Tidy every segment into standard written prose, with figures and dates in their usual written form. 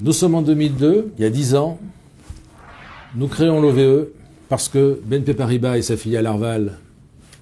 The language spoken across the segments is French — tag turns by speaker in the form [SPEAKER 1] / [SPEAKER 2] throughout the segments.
[SPEAKER 1] Nous sommes en 2002, il y a 10 ans, nous créons l'OVE parce que BNP Paribas et sa filiale Arval,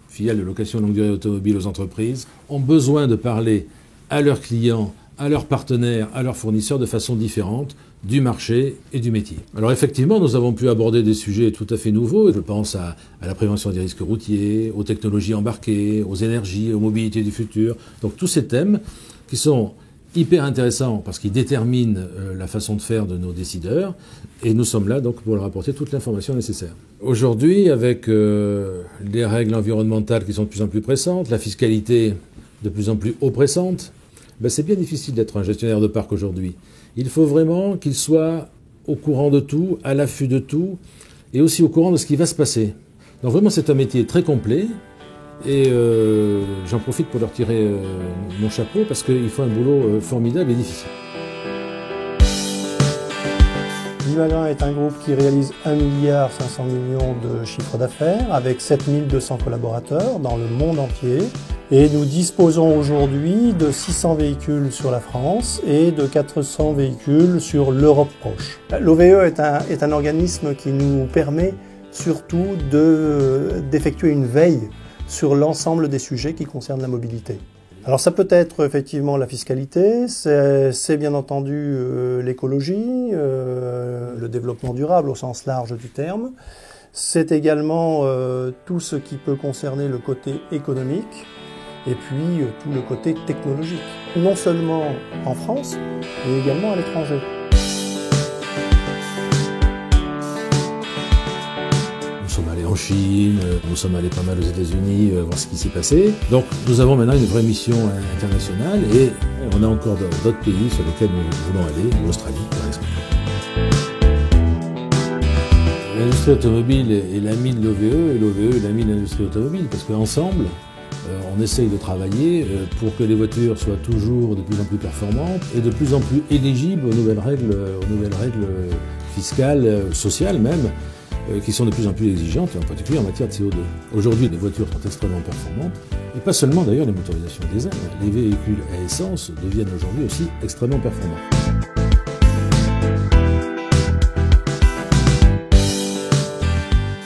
[SPEAKER 1] filiale de location longue durée automobile aux entreprises, ont besoin de parler à leurs clients, à leurs partenaires, à leurs fournisseurs de façon différente du marché et du métier. Alors effectivement, nous avons pu aborder des sujets tout à fait nouveaux. Je pense à la prévention des risques routiers, aux technologies embarquées, aux énergies, aux mobilités du futur. Donc tous ces thèmes qui sont hyper intéressants parce qu'ils déterminent la façon de faire de nos décideurs, et nous sommes là donc pour leur apporter toute l'information nécessaire. Aujourd'hui, avec les règles environnementales qui sont de plus en plus pressantes, la fiscalité de plus en plus oppressante, c'est bien difficile d'être un gestionnaire de parc aujourd'hui. Il faut vraiment qu'il soit au courant de tout, à l'affût de tout, et aussi au courant de ce qui va se passer. Donc vraiment, c'est un métier très complet. Et j'en profite pour leur tirer mon chapeau parce qu'ils font un boulot formidable et difficile.
[SPEAKER 2] Limagrin est un groupe qui réalise 1,5 milliard de chiffre d'affaires avec 7200 collaborateurs dans le monde entier. Et nous disposons aujourd'hui de 600 véhicules sur la France et de 400 véhicules sur l'Europe proche. L'OVE est un organisme qui nous permet surtout d'effectuer une veille sur l'ensemble des sujets qui concernent la mobilité. Alors ça peut être effectivement la fiscalité, c'est bien entendu l'écologie, le développement durable au sens large du terme. C'est également tout ce qui peut concerner le côté économique et puis tout le côté technologique, non seulement en France, mais également à l'étranger.
[SPEAKER 1] Nous sommes allés en Chine, nous sommes allés pas mal aux États-Unis voir ce qui s'est passé. Donc nous avons maintenant une vraie mission internationale et on a encore d'autres pays sur lesquels nous voulons aller, l'Australie par exemple. L'industrie automobile est l'ami de l'OVE et l'OVE est l'ami de l'industrie automobile parce qu'ensemble, on essaye de travailler pour que les voitures soient toujours de plus en plus performantes et de plus en plus éligibles aux nouvelles règles fiscales, sociales même, qui sont de plus en plus exigeantes, en particulier en matière de CO2. Aujourd'hui, les voitures sont extrêmement performantes, et pas seulement d'ailleurs les motorisations diesel. Les véhicules à essence deviennent aujourd'hui aussi extrêmement performants.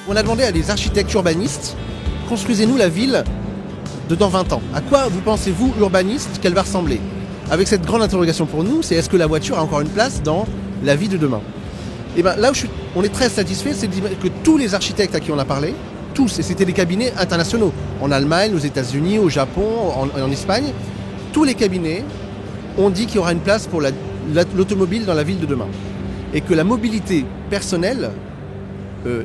[SPEAKER 3] On a demandé à des architectes urbanistes, construisez-nous la ville de dans 20 ans. À quoi vous pensez-vous, urbanistes, qu'elle va ressembler? Avec cette grande interrogation pour nous, c'est est-ce que la voiture a encore une place dans la vie de demain? Et bien là où on est très satisfait, c'est que tous les architectes à qui on a parlé, tous, et c'était des cabinets internationaux, en Allemagne, aux États-Unis, au Japon, en Espagne, tous les cabinets ont dit qu'il y aura une place pour l'automobile dans la ville de demain. Et que la mobilité personnelle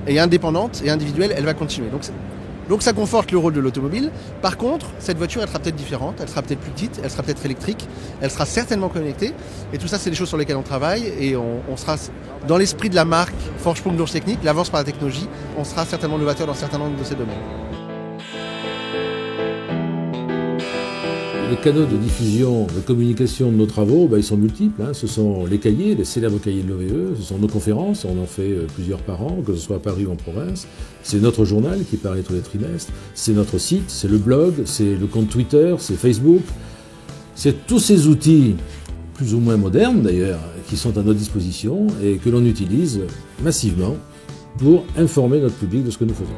[SPEAKER 3] et indépendante et individuelle, elle va continuer. Donc ça conforte le rôle de l'automobile. Par contre, cette voiture, elle sera peut-être différente, elle sera peut-être plus petite, elle sera peut-être électrique, elle sera certainement connectée. Et tout ça, c'est des choses sur lesquelles on travaille et on sera dans l'esprit de la marque Vorsprung durch Technik, l'avance par la technologie, on sera certainement novateur dans un certain nombre de ces domaines.
[SPEAKER 1] Les canaux de diffusion, de communication de nos travaux, ils sont multiples. Ce sont les cahiers, les célèbres cahiers de l'OVE, ce sont nos conférences, on en fait plusieurs par an, que ce soit à Paris ou en province. C'est notre journal qui paraît tous les trimestres, c'est notre site, c'est le blog, c'est le compte Twitter, c'est Facebook. C'est tous ces outils, plus ou moins modernes d'ailleurs, qui sont à notre disposition et que l'on utilise massivement pour informer notre public de ce que nous faisons.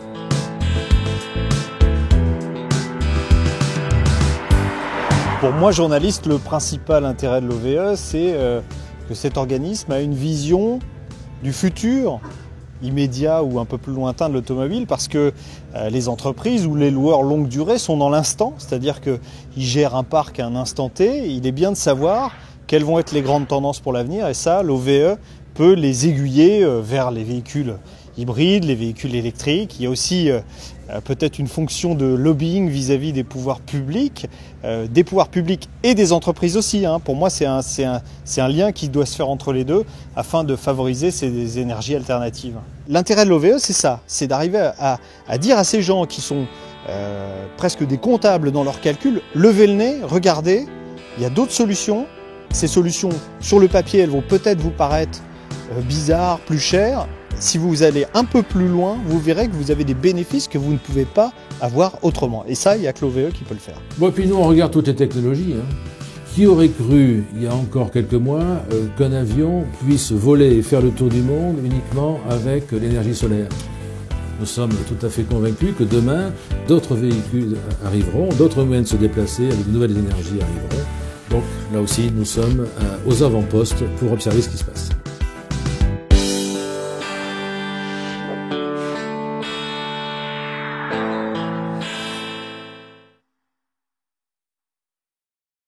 [SPEAKER 4] Pour moi, journaliste, le principal intérêt de l'OVE, c'est que cet organisme a une vision du futur immédiat ou un peu plus lointain de l'automobile, parce que les entreprises ou les loueurs longue durée sont dans l'instant, c'est-à-dire qu'ils gèrent un parc à un instant T. Il est bien de savoir quelles vont être les grandes tendances pour l'avenir, et ça, l'OVE peut les aiguiller vers les véhicules hybrides, les véhicules électriques. Il y a aussi peut-être une fonction de lobbying vis-à-vis des pouvoirs publics et des entreprises aussi. Pour moi, c'est un lien qui doit se faire entre les deux afin de favoriser ces énergies alternatives. L'intérêt de l'OVE, c'est ça, c'est d'arriver à dire à ces gens qui sont presque des comptables dans leurs calculs, levez le nez, regardez, il y a d'autres solutions. Ces solutions, sur le papier, elles vont peut-être vous paraître bizarres, plus chères. Si vous allez un peu plus loin, vous verrez que vous avez des bénéfices que vous ne pouvez pas avoir autrement. Et ça, il n'y a que l'OVE qui peut le faire.
[SPEAKER 1] Bon, et puis nous, on regarde toutes les technologies. Qui aurait cru, il y a encore quelques mois, qu'un avion puisse voler et faire le tour du monde uniquement avec l'énergie solaire? Nous sommes tout à fait convaincus que demain, d'autres véhicules arriveront, d'autres moyens de se déplacer avec de nouvelles énergies arriveront. Donc là aussi, nous sommes aux avant-postes pour observer ce qui se passe.